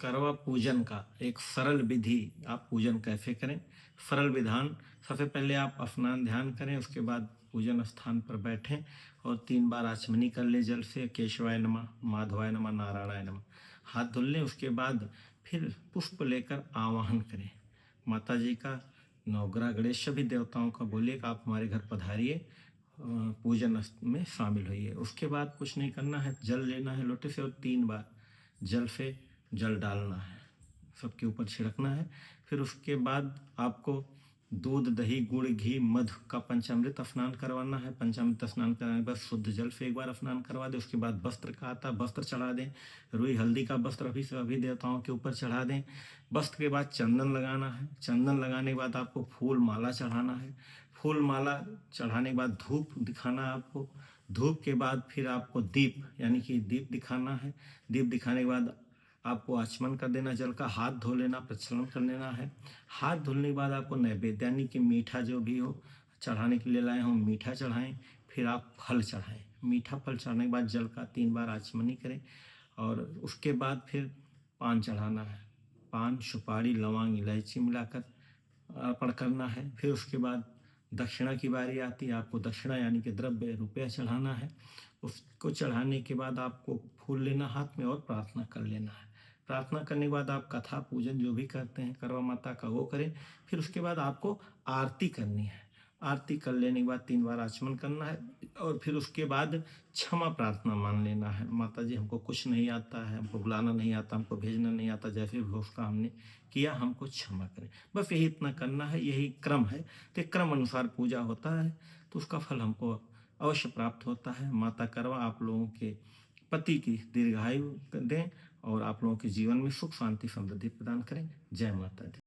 करवा पूजन का एक सरल विधि, आप पूजन कैसे करें। सरल विधान, सबसे पहले आप स्नान ध्यान करें, उसके बाद पूजन स्थान पर बैठें और 3 बार आचमनी कर लें जल से। केशवाय नमः, माधवाय नमः, नारायणाय नमः, हाथ धुल लें। उसके बाद फिर पुष्प लेकर आवाहन करें माता जी का, नवग्रह गणेश सभी देवताओं का बोलिए कि आप हमारे घर पधारिए, पूजन में शामिल होइए। उसके बाद कुछ नहीं करना है, जल लेना है लोटे से और 3 बार जल से जल डालना है, सबके ऊपर छिड़कना है। फिर उसके बाद आपको दूध, दही, गुड़, घी, मधु का पंचामृत स्नान करवाना है। पंचामृत स्नान कराने के बाद शुद्ध जल से एक बार स्नान करवा दें। उसके बाद वस्त्र का आता, वस्त्र चढ़ा दें। रुई हल्दी का वस्त्र अभी से अभी देवताओं के ऊपर चढ़ा दें। वस्त्र के बाद चंदन लगाना है। चंदन लगाने के बाद आपको फूल माला चढ़ाना है। फूल माला चढ़ाने के बाद धूप दिखाना है आपको। धूप के बाद फिर आपको दीप, यानी कि दीप दिखाना है। दीप दिखाने के बाद आपको आचमन कर देना जल का, हाथ धो लेना, प्रक्षालन कर लेना है। हाथ धुलने के बाद आपको नैवेद्य, यानी कि मीठा जो भी हो चढ़ाने के लिए लाए हों, मीठा चढ़ाएं। फिर आप फल चढ़ाएं। मीठा फल चढ़ाने के बाद जल का 3 बार आचमनी करें और उसके बाद फिर पान चढ़ाना है। पान, सुपारी, लौंग, इलायची मिलाकर अर्पण करना है। फिर उसके बाद दक्षिणा की बारी आती है। आपको दक्षिणा यानी कि द्रव्य, रुपया चढ़ाना है। उसको चढ़ाने के बाद आपको फूल लेना हाथ में और प्रार्थना कर लेना है। प्रार्थना करने के बाद आप कथा पूजन जो भी करते हैं करवा माता का वो करें। फिर उसके बाद आपको आरती करनी है। आरती कर लेने के बाद 3 बार आचमन करना है और फिर उसके बाद क्षमा प्रार्थना मान लेना है। माता जी, हमको कुछ नहीं आता है, हमको बुलाना नहीं आता, हमको भेजना नहीं आता, जैसे भी उसका हमने किया हमको क्षमा करें। बस यही इतना करना है, यही क्रम है। तो क्रम अनुसार पूजा होता है तो उसका फल हमको अवश्य प्राप्त होता है। माता करवा आप लोगों के पति की दीर्घायु दें और आप लोगों के जीवन में सुख, शांति, समृद्धि प्रदान करें। जय माता दी।